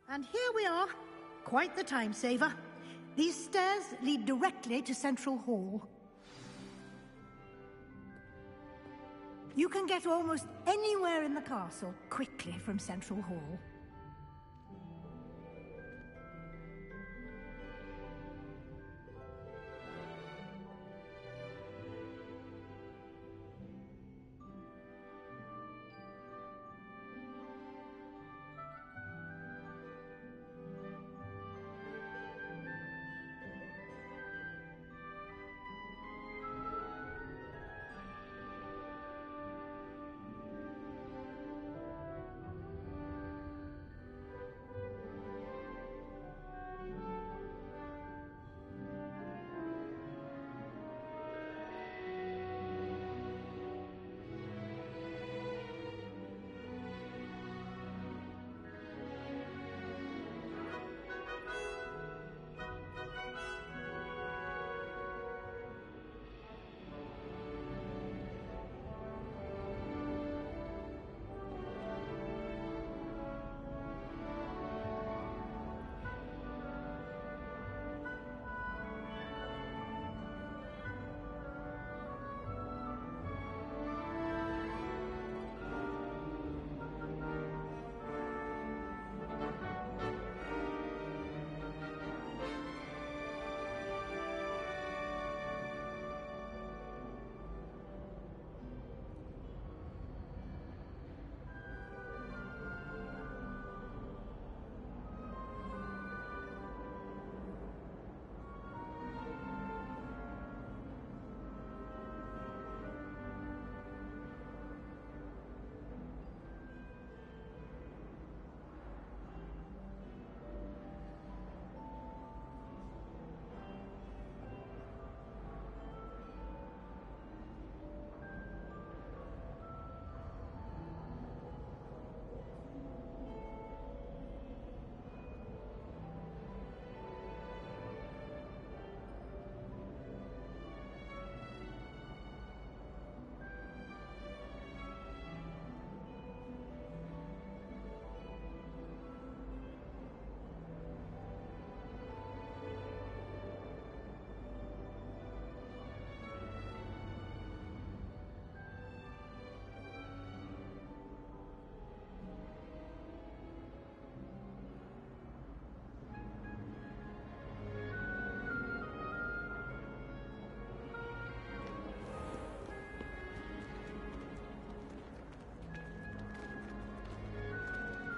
And here we are. Quite the time saver. These stairs lead directly to Central Hall. You can get almost anywhere in the castle quickly from Central Hall.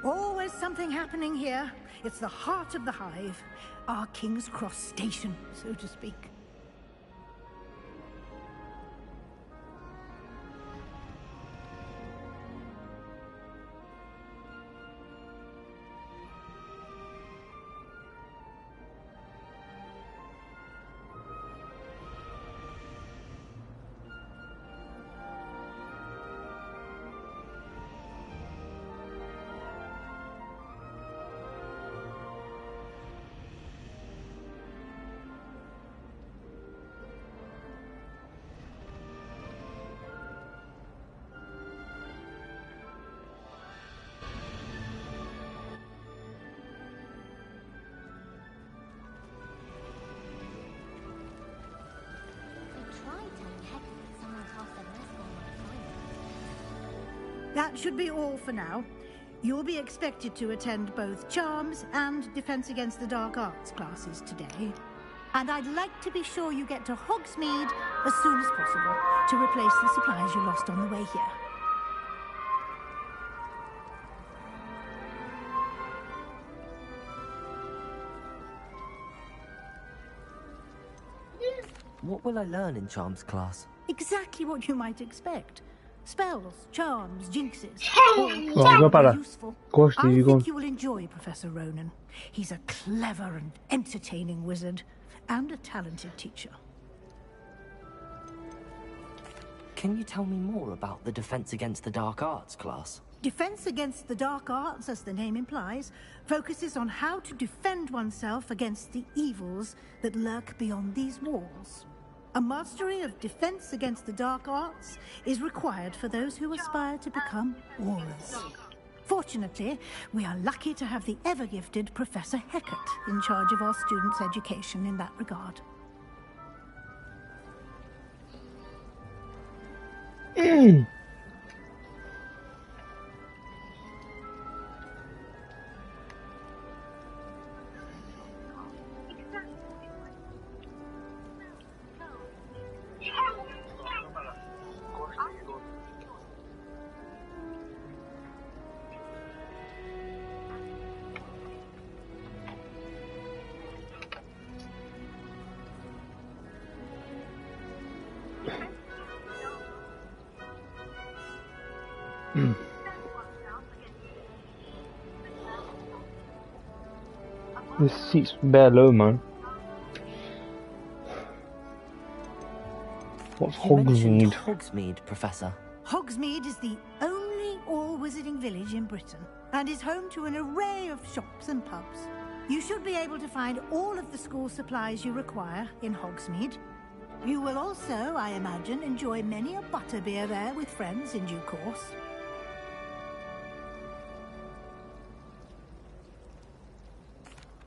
Always something happening here. It's the heart of the hive. Our King's Cross station, so to speak. That should be all for now. You'll be expected to attend both Charms and Defense Against the Dark Arts classes today. And I'd like to be sure you get to Hogsmeade as soon as possible to replace the supplies you lost on the way here. What will I learn in Charms class? Exactly what you might expect. Spells, charms, jinxes. Para. Useful. Gosto I de think you will enjoy Professor Ronan. He's a clever and entertaining wizard, and a talented teacher. Can you tell me more about the Defense Against the Dark Arts class? Defense Against the Dark Arts, as the name implies, focuses on how to defend oneself against the evils that lurk beyond these walls. A mastery of Defense Against the Dark Arts is required for those who aspire to become Aurors. Fortunately, we are lucky to have the ever-gifted Professor Hecat in charge of our students' education in that regard. This seat's bare low, man. What's Hogsmeade? Hogsmeade, Professor. Hogsmeade is the only all-wizarding village in Britain and is home to an array of shops and pubs. You should be able to find all of the school supplies you require in Hogsmeade. You will also, I imagine, enjoy many a butterbeer there with friends in due course.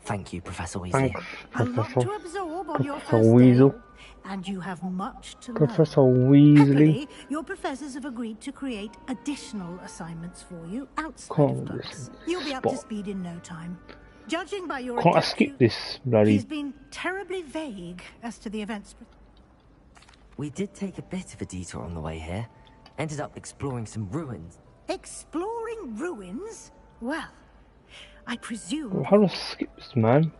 Thank you, Professor Weasley. Thanks, A lot Professor. to absorb on your Professor first Weasel. day, and you have much to Professor learn. Weasley. Happily, your professors have agreed to create additional assignments for you outside Can't of class. listen. You'll be up to Spot. speed in no time. Judging by your Can't I adept skip view, this bloody... he's been terribly vague as to the events. We did take a bit of a detour on the way here. Ended up exploring some ruins. Exploring ruins? Well, I presume... How do I skip this, man?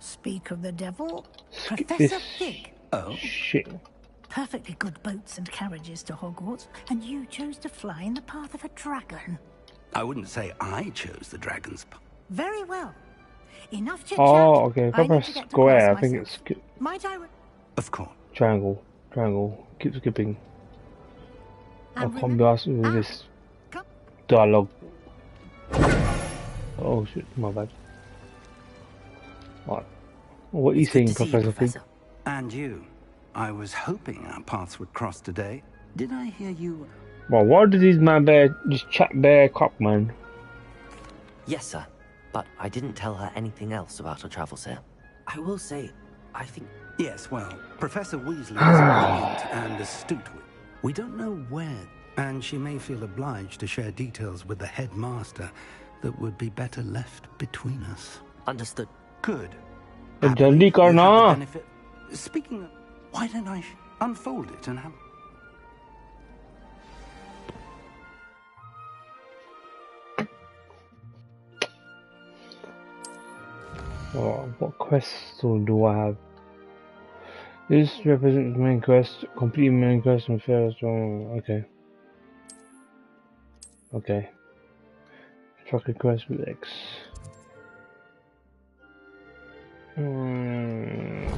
Speak of the devil, Skip Professor this Fig. shit. Perfectly good boats and carriages to Hogwarts, and you chose to fly in the path of a dragon. I wouldn't say I chose the dragon's path. Very well. Enough chit-chat. Oh, okay. If I I need press to get to square, class I think myself. it's skip. Might I... Of course. Triangle. Triangle. Keep skipping. I And can't be asked with Ah, this come. dialogue. Oh shit, my bad. Right. What are you It's good saying, to see you, Professor Fig? Professor. And you. I was hoping our paths would cross today. Did I hear you? Well, why did these man bear just chat bear cock, man? Yes, sir. But I didn't tell her anything else about her travels here. I will say, I think... Yes, well, Professor Weasley is brilliant and astute. We don't know where, and she may feel obliged to share details with the headmaster that would be better left between us. Understood. Good. Hey, Happily, jaldi you have the karna. benefit- Speaking of, why don't I unfold it and have... Oh, what quests do I have? This represents the main quest. Complete main quest and first one. Okay. Okay. Track a quest with X.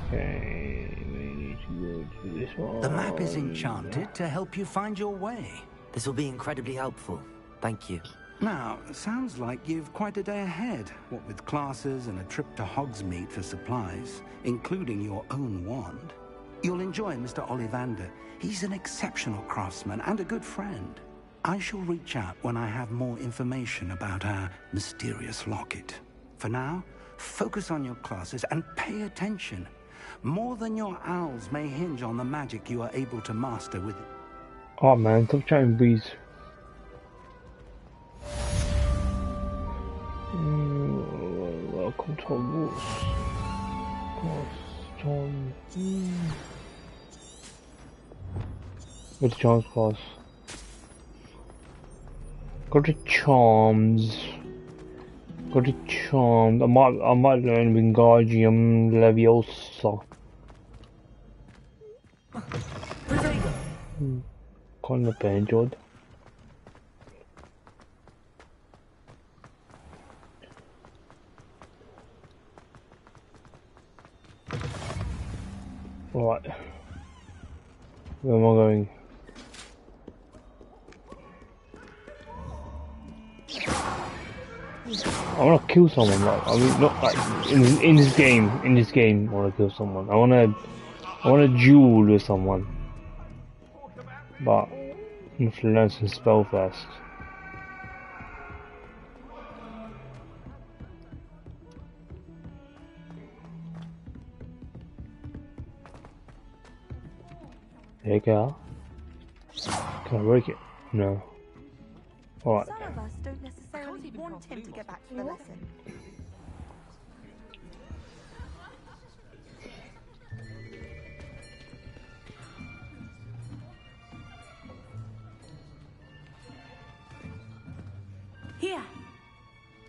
Okay. We need to go to this one. The map is enchanted to help you find your way. This will be incredibly helpful. Thank you. Now, sounds like you've quite a day ahead, what with classes and a trip to Hogsmeade for supplies, including your own wand. You'll enjoy Mr. Ollivander. He's an exceptional craftsman and a good friend. I shall reach out when I have more information about our mysterious locket. For now, focus on your classes and pay attention. More than your owls may hinge on the magic you are able to master with it. Oh man, stop chatting breeze. Welcome to Hogwarts. John. What's John's class? Go to charms. Go to charms. I might learn Wingardium Leviosa. Kind of enjoyed. Right. Where am I going? I want to kill someone. Like, I mean, not like in this game. In this game, I want to kill someone. I want to duel with someone. But I have to learn some spell first. There you go. Can I break it? No. Alright. Some of us don't necessarily want him to get back to the lesson. Here,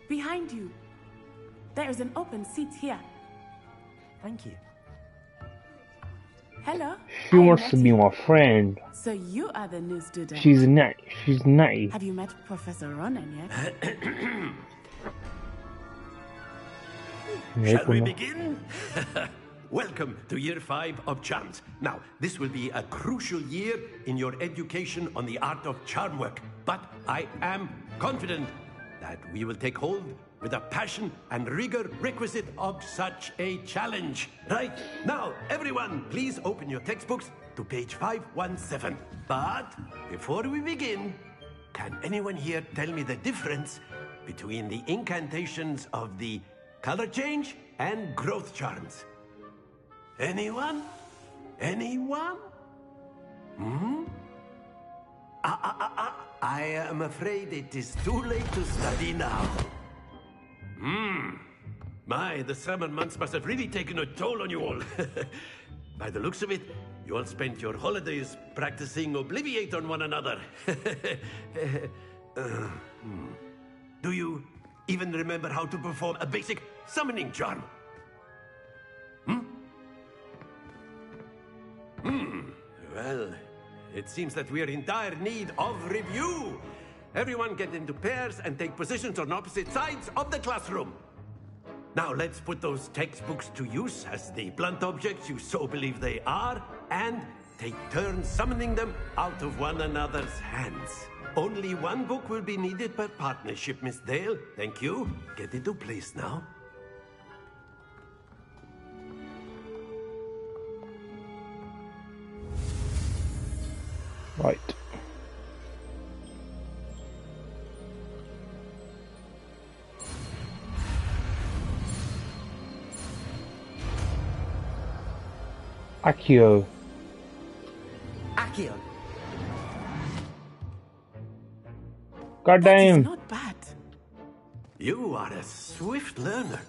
behind you. There is an open seat here. Thank you. Hello. She I wants met to be you. my friend. So you are the new student. She's nutty. She's nutty. Have you met Professor Ronan yet? Shall we begin? Welcome to Year 5 of Charms. Now, this will be a crucial year in your education on the art of charm work. But I am confident that we will take hold with the passion and rigor requisite of such a challenge. Right, now, everyone, please open your textbooks to page 517. But before we begin, can anyone here tell me the difference between the incantations of the color change and growth charms? Anyone? Anyone? I am afraid it is too late to study now. My, the summer months must have really taken a toll on you all. By the looks of it, you all spent your holidays practicing Obliviate on one another. Do you even remember how to perform a basic summoning charm? Well, it seems that we are in dire need of review. Everyone get into pairs and take positions on opposite sides of the classroom. Now let's put those textbooks to use as the blunt objects you so believe they are, and take turns summoning them out of one another's hands. Only one book will be needed per partnership, Miss Dale. Thank you. Get into place now. Right. Accio. Accio. God That is damn. not bad. You are a swift learner.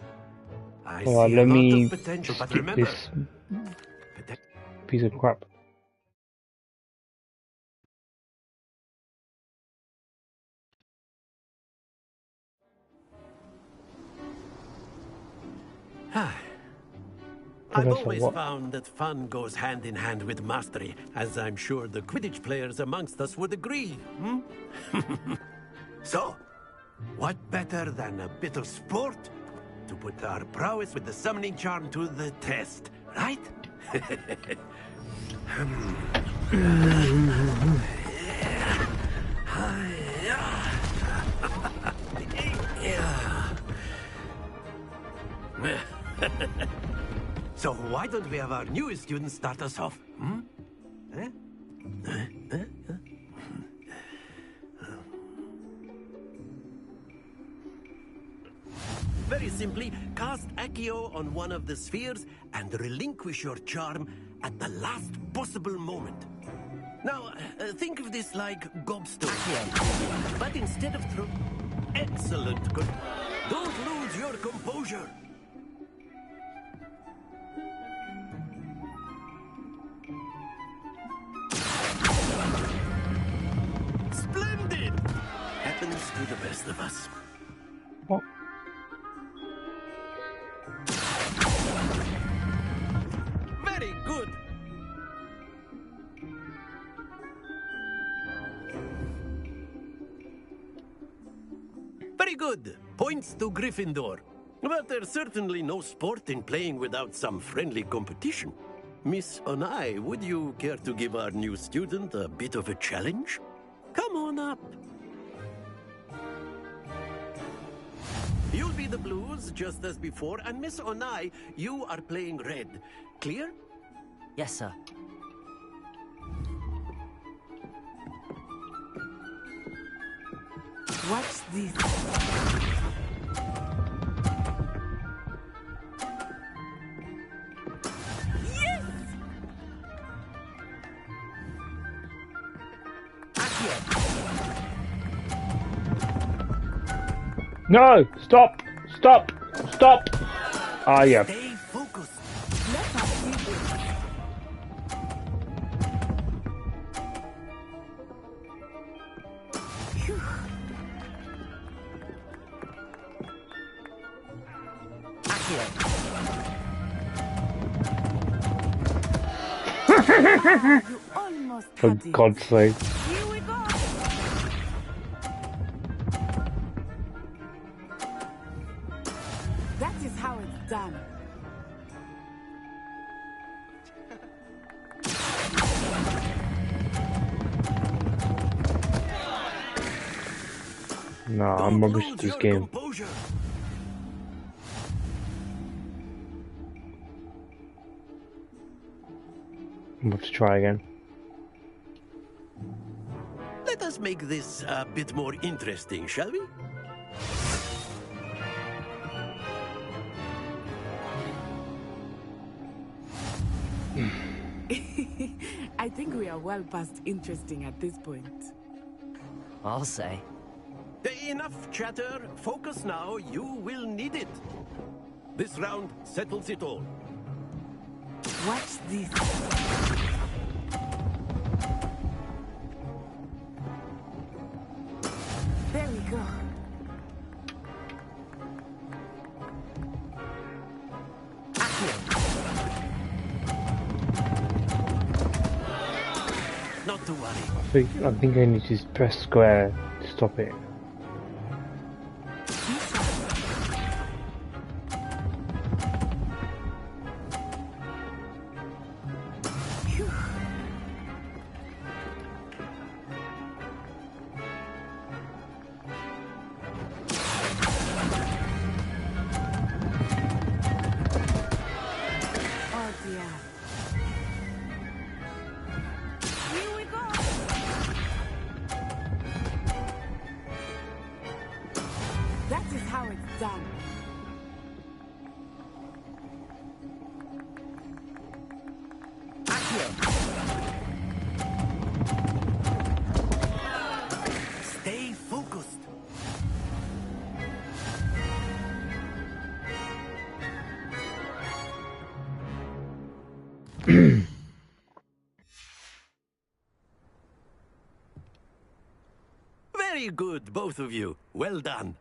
I Hold on, see a let lot me of potential, but skip remember, this piece of crap. I've Professor always what? found that fun goes hand in hand with mastery, as I'm sure the Quidditch players amongst us would agree. So, what better than a bit of sport to put our prowess with the summoning charm to the test, right? So why don't we have our newest students start us off? Very simply, cast Accio on one of the spheres and relinquish your charm at the last possible moment. Now, think of this like gobstone. But instead of throw... Excellent. Good. Don't lose your composure. Splendid! Happens to the best of us. What? Very good. Very good. Points to Gryffindor. But there's certainly no sport in playing without some friendly competition. Miss Onai, would you care to give our new student a bit of a challenge? Come on up. You'll be the blues, just as before, and Miss Onai, you are playing red. Clear? Yes, sir. Watch this. No! Stop! Stop! Stop! Ah, yeah. Stay focused. Let us see this. Phew. You almost For had it. God's sake. Here we go. That is how it's done. No, I'm rubbish at Lose this your game. composure. I'm going to try again. Let us make this a bit more interesting, shall we? I think we are well past interesting at this point. I'll say. Enough chatter. Focus now. You will need it. This round settles it all. Watch this. There we go. Not to worry. I think I need to press square to stop it. Oh dear. Here we go. That is how it's done. Stay focused. Very good, both of you. Well done.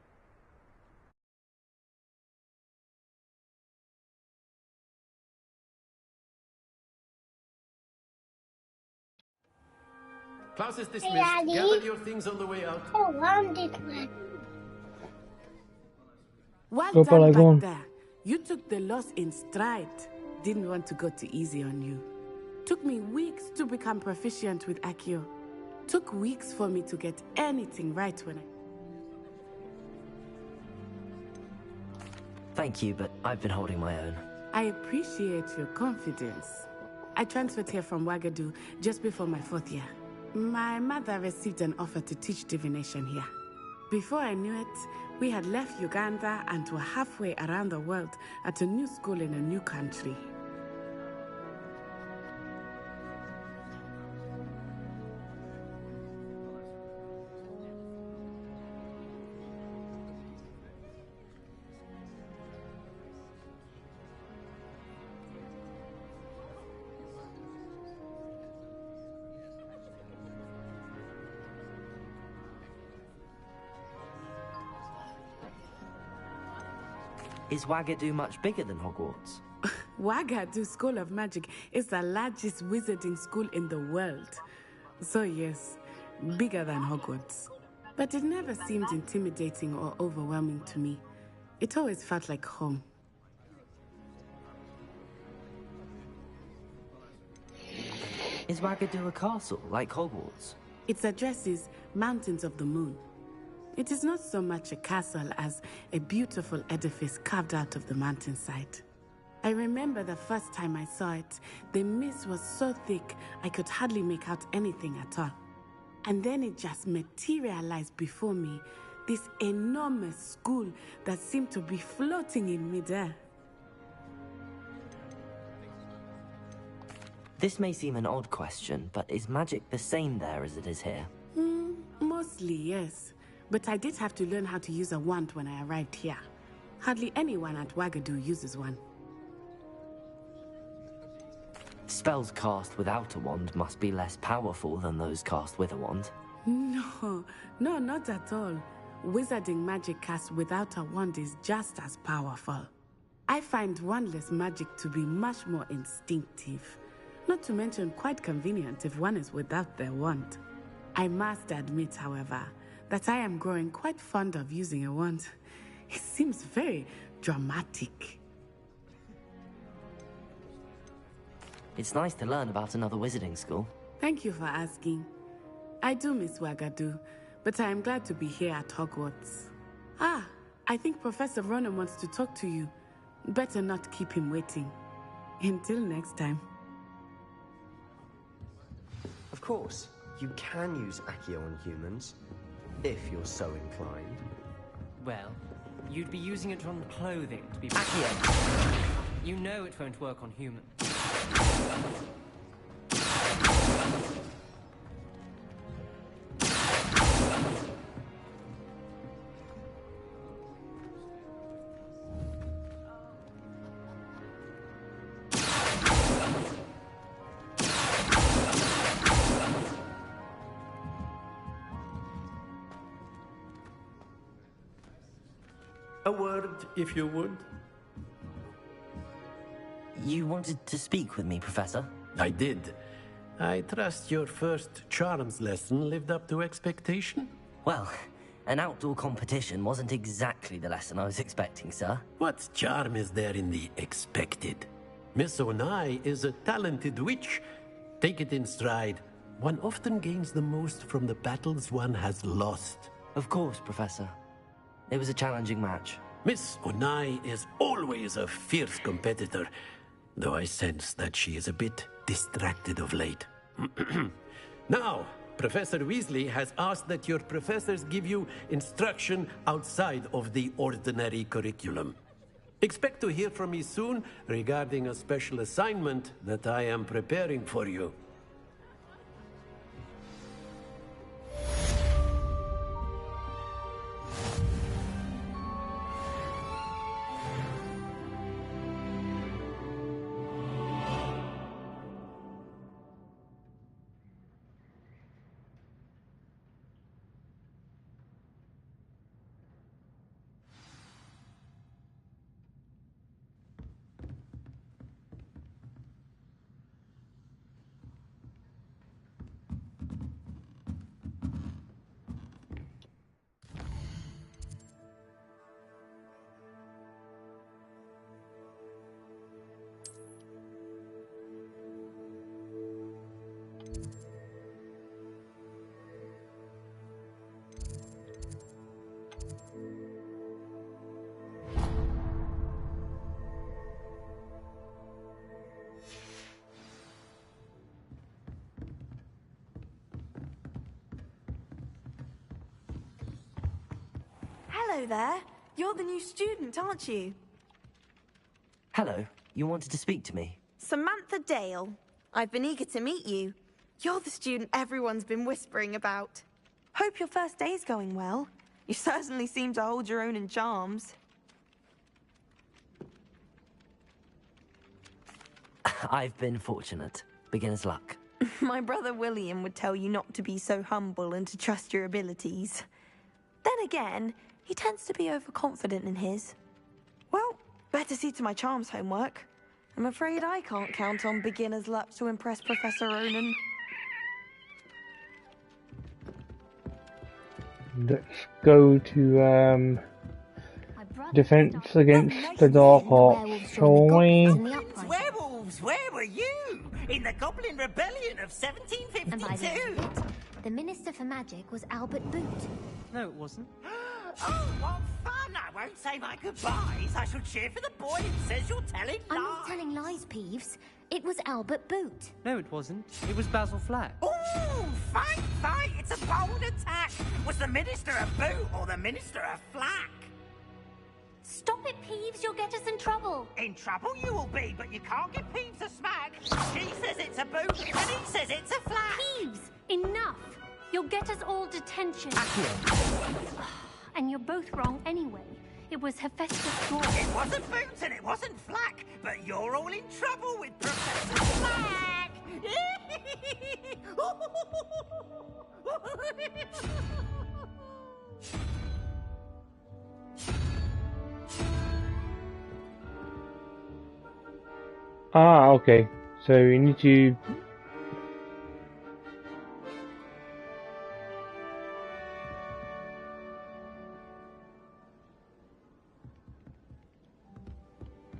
Class is dismissed. Daddy. Gather your things on the way out. I wanted one. Well Go, done Bella, go on. back there. You took the loss in stride. Didn't want to go too easy on you. Took me weeks to become proficient with Accio. Took weeks for me to get anything right when I... Thank you, but I've been holding my own. I appreciate your confidence. I transferred here from Wagadu just before my 4th year. My mother received an offer to teach divination here. Before I knew it, we had left Uganda and were halfway around the world at a new school in a new country. Is Wagadu much bigger than Hogwarts? Wagadu School of Magic is the largest wizarding school in the world. So yes, bigger than Hogwarts. But it never seemed intimidating or overwhelming to me. It always felt like home. Is Wagadu a castle, like Hogwarts? Its address is Mountains of the Moon. It is not so much a castle as a beautiful edifice carved out of the mountainside. I remember the first time I saw it, the mist was so thick I could hardly make out anything at all. And then it just materialized before me, this enormous school that seemed to be floating in midair. This may seem an odd question, but is magic the same there as it is here? Mostly, yes. but I did have to learn how to use a wand when I arrived here. Hardly anyone at Wagadu uses one. Spells cast without a wand must be less powerful than those cast with a wand. No, not at all. Wizarding magic cast without a wand is just as powerful. I find wandless magic to be much more instinctive. Not to mention quite convenient if one is without their wand. I must admit, however, that I am growing quite fond of using a wand. It seems very dramatic. It's nice to learn about another wizarding school. Thank you for asking. I do miss Wagadu, but I am glad to be here at Hogwarts. Ah, I think Professor Ronan wants to talk to you. Better not keep him waiting. Until next time. Of course, you can use Accio on humans, if you're so inclined. Well, you'd be using it on clothing to be... Accio! You know it won't work on humans. A word, if you would. You wanted to speak with me, Professor? I did. I trust your first charms lesson lived up to expectation? Well, an outdoor competition wasn't exactly the lesson I was expecting, sir. What charm is there in the expected? Miss Onai is a talented witch. Take it in stride. One often gains the most from the battles one has lost. Of course, Professor. It was a challenging match. Miss Onai is always a fierce competitor, though I sense that she is a bit distracted of late. Now, Professor Weasley has asked that your professors give you instruction outside of the ordinary curriculum. Expect to hear from me soon regarding a special assignment that I am preparing for you. Hello there. You're the new student, aren't you? Hello. You wanted to speak to me? Samantha Dale. I've been eager to meet you. You're the student everyone's been whispering about. Hope your first day's going well. You certainly seem to hold your own in charms. I've been fortunate. Beginner's luck. My brother William would tell you not to be so humble and to trust your abilities. Then again, he tends to be overconfident in his. Well, better see to my charms homework. I'm afraid I can't count on beginner's luck to impress Professor Ronan. Let's go to defense against the dark arts, shall we? Werewolves, where were you? In the Goblin Rebellion of 1752? And by the end of it, the Minister for Magic was Albert Boot. No, it wasn't. Oh, what fun! I won't say my goodbyes. I shall cheer for the boy who says you're telling lies. I'm not telling lies, Peeves. It was Albert Boot. No, it wasn't. It was Basil Flack. Ooh, fight, fight! It's a bold attack. Was the Minister a Boot or the Minister a Flack? Stop it, Peeves. You'll get us in trouble. In trouble you will be, but you can't give Peeves a smack. She says it's a Boot, and he says it's a Flack. Peeves, enough. You'll get us all detention. And you're both wrong anyway. It was Hephaestus' door. It wasn't Boots and it wasn't Flack, but you're all in trouble with Professor Flack! Ah, okay. So we need to...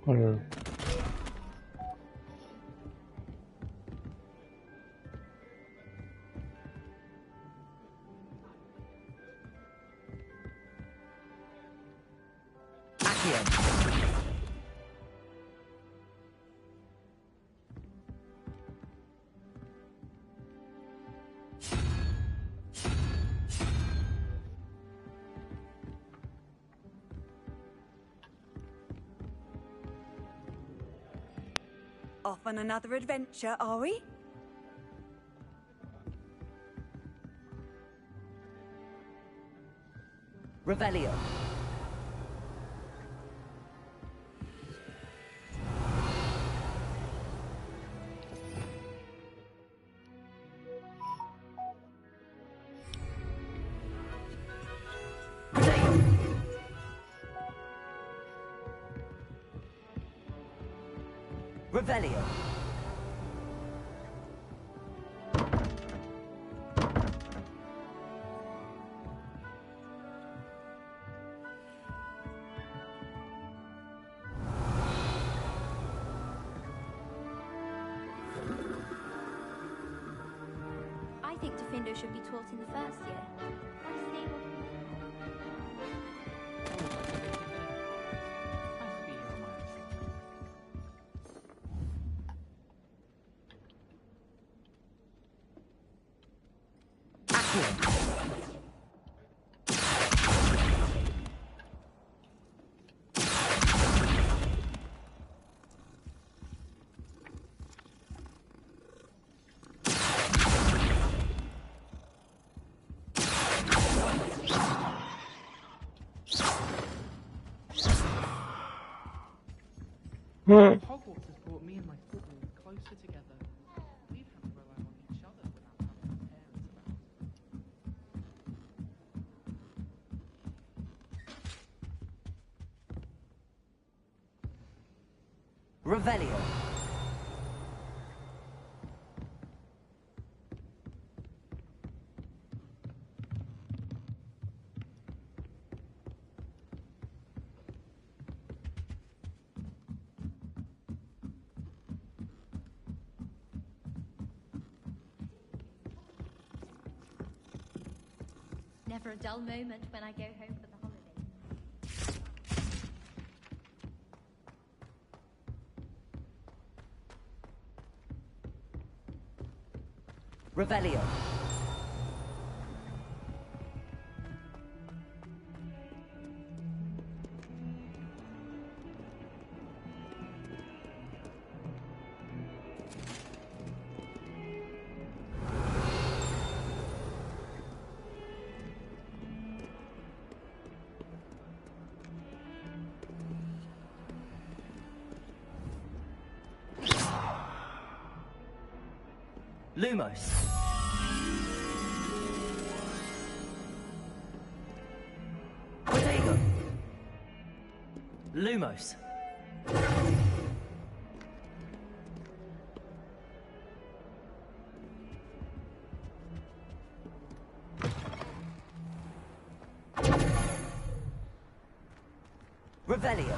Hold on. Off on another adventure, are we? Revelio. Revelio. I think Gryffindor should be taught in the first year. Hogwarts has brought me and my football closer together. We've had to rely on each other without having our parents around. Revelio. Never a dull moment when I go home for the holidays. Revelio. Lumos. Protego. Lumos. Revelio.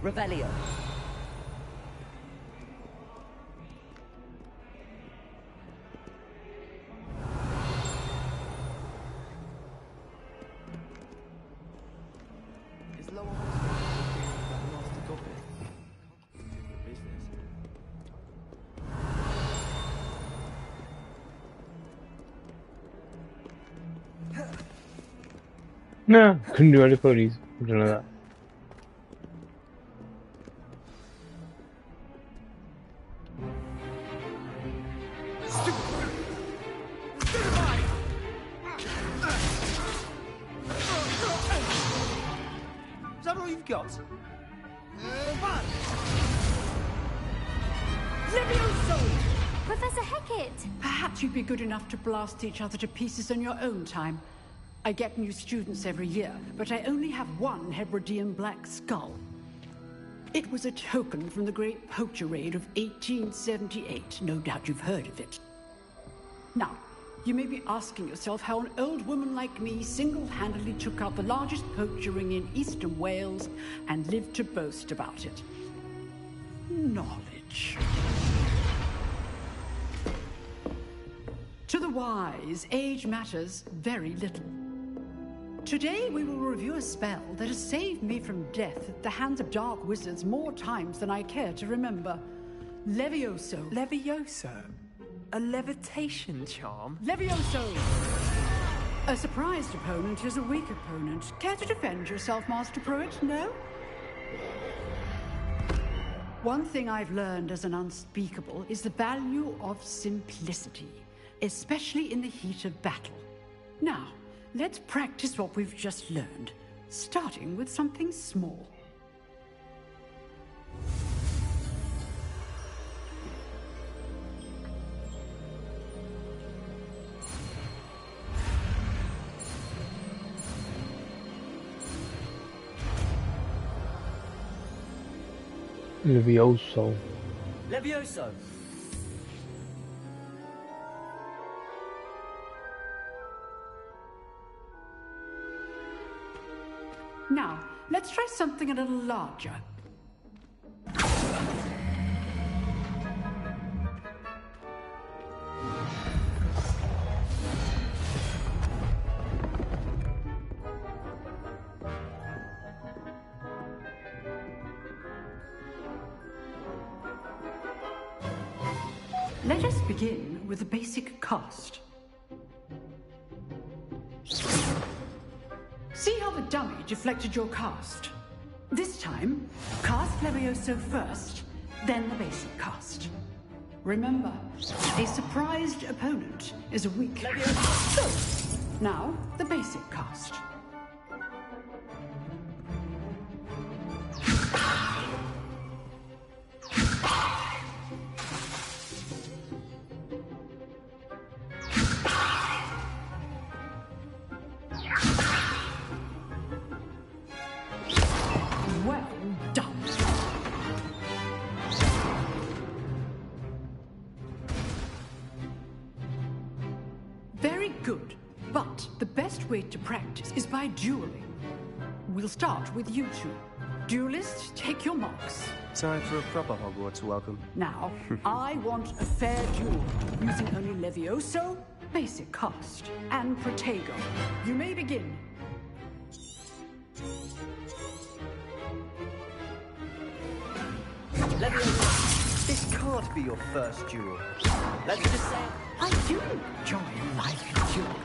Revelio. Is lower high master goblin? Business. Nah, couldn't do any ponies. I don't know that. Is that all you've got? Levioso! Professor Hecat! Perhaps you'd be good enough to blast each other to pieces in your own time. I get new students every year, but I only have one Hebridean black skull. It was a token from the Great Poacher Raid of 1878. No doubt you've heard of it. Now, you may be asking yourself how an old woman like me single-handedly took out the largest poacher ring in eastern Wales and lived to boast about it. Knowledge. To the wise, age matters very little. Today we will review a spell that has saved me from death at the hands of dark wizards more times than I care to remember. Levioso. Levioso? A levitation charm? Levioso! A surprised opponent is a weak opponent. Care to defend yourself, Master Pruitt? No? One thing I've learned as an unspeakable is the value of simplicity, especially in the heat of battle. Now, let's practice what we've just learned, starting with something small. Levioso. Levioso! Now, let's try something a little larger. Let us begin with the basic cast. See how the dummy deflected your cast? This time, cast Levioso first, then the basic cast. Remember, a surprised opponent is a weak Levioso. So, now the basic cast. Well done. Very good, but the best way to practice is by dueling. We'll start with you two. Duelists, take your marks. Time for a proper Hogwarts welcome. Now, I want a fair duel, using only Levioso, basic cast, and Protego. You may begin. Levioso, this can't be your first duel. Let's just say I do enjoy a lively duel.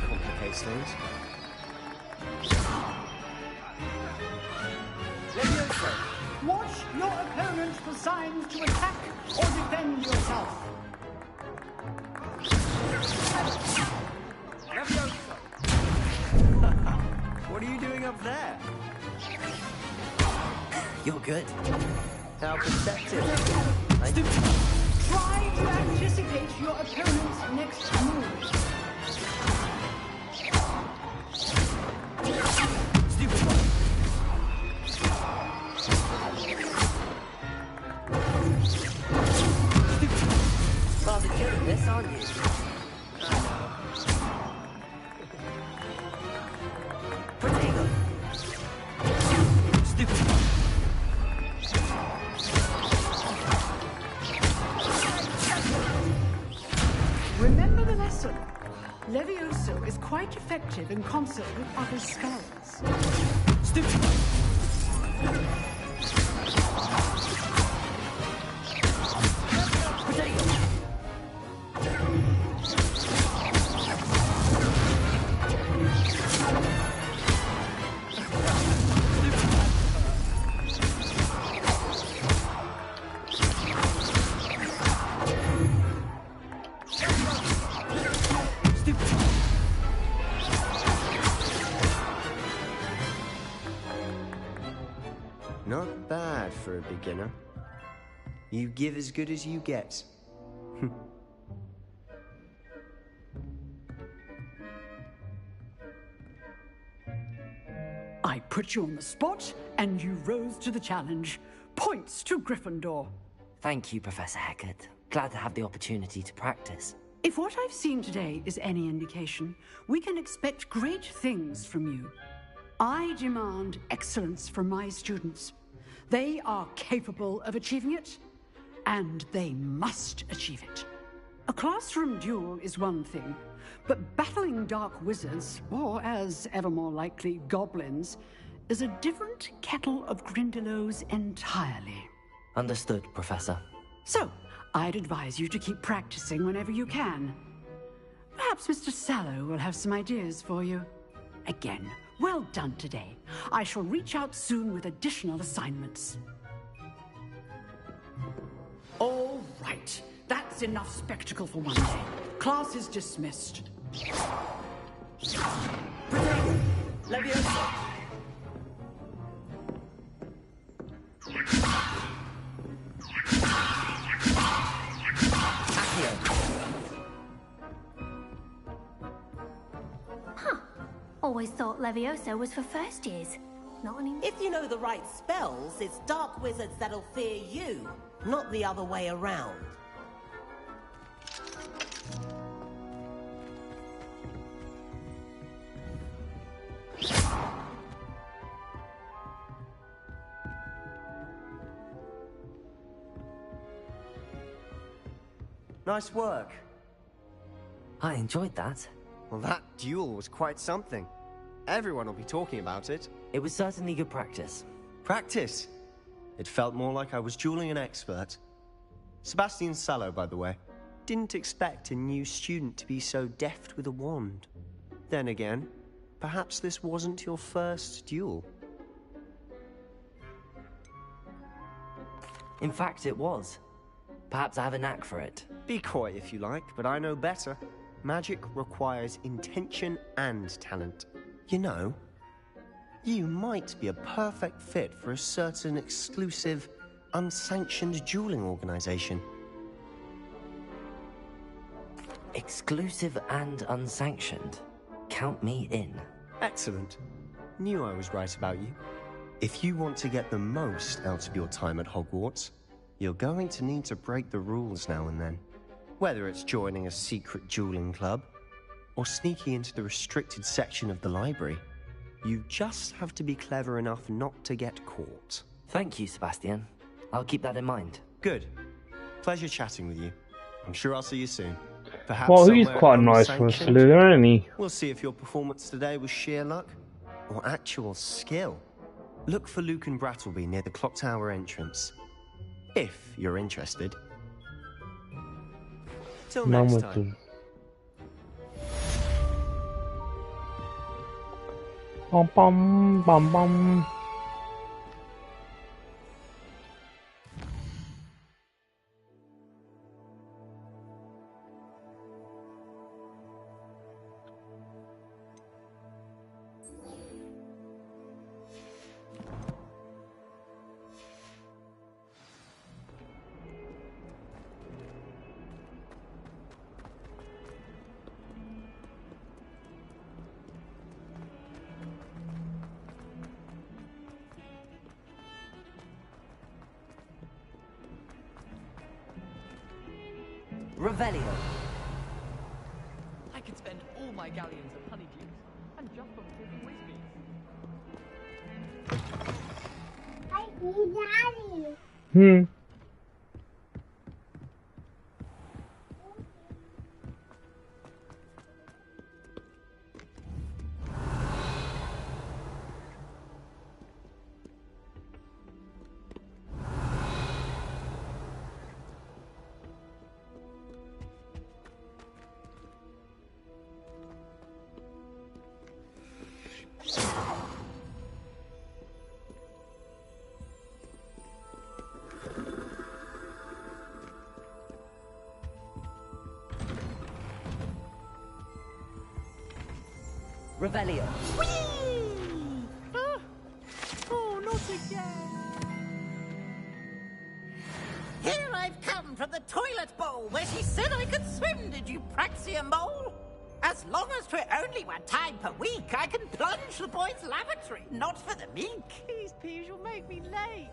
complicates things. Levioso, watch your opponent for signs to attack or defend yourself. Levioso! What are you doing up there? You're good. How perceptive. Try to anticipate your opponent's next move. Stupid one. Rather good at this, aren't you? Protego. Stupid one. Remember the lesson. quite effective in concert with other spells. Not bad for a beginner. You give as good as you get. I put you on the spot, and you rose to the challenge. Points to Gryffindor. Thank you, Professor Hecat. Glad to have the opportunity to practice. If what I've seen today is any indication, we can expect great things from you. I demand excellence from my students. They are capable of achieving it, and they must achieve it. A classroom duel is one thing, but battling dark wizards, or as ever more likely, goblins, is a different kettle of Grindylows entirely. Understood, Professor. So, I'd advise you to keep practicing whenever you can. Perhaps Mr. Sallow will have some ideas for you. Again, well done today. I shall reach out soon with additional assignments. All right. That's enough spectacle for one day. Class is dismissed. Leviosa! Huh. Always thought Leviosa was for first years. Not anymore. If you know the right spells, it's dark wizards that'll fear you, not the other way around. Nice work. I enjoyed that. Well, that duel was quite something. Everyone will be talking about it. It was certainly good practice. Practice? It felt more like I was dueling an expert. Sebastian Sallow, by the way. Didn't expect a new student to be so deft with a wand. Then again, perhaps this wasn't your first duel. In fact, it was. Perhaps I have a knack for it. Be coy if you like, but I know better. Magic requires intention and talent. You know, you might be a perfect fit for a certain exclusive, unsanctioned dueling organization. Exclusive and unsanctioned. Count me in. Excellent. Knew I was right about you. If you want to get the most out of your time at Hogwarts, you're going to need to break the rules now and then. Whether it's joining a secret dueling club, or sneaking into the restricted section of the library, you just have to be clever enough not to get caught. Thank you, Sebastian. I'll keep that in mind. Good. Pleasure chatting with you. I'm sure I'll see you soon. Perhaps well, he's quite nice for a slither, isn't he? We'll see if your performance today was sheer luck or actual skill. Look for Luke and Brattleby near the clock tower entrance. If you're interested. Till next time. Bum bum bum bum. Revelio. I could spend all my galleons of honeydews and jump on taking whiskey. I need Daddy. Revelio. Oh, not again. Here I've come from the toilet bowl where she said I could swim, did you Praxia mole? As long as 'twere only one time per week, I can plunge the boys' lavatory, not for the meek. Please, Peeves, you'll make me late.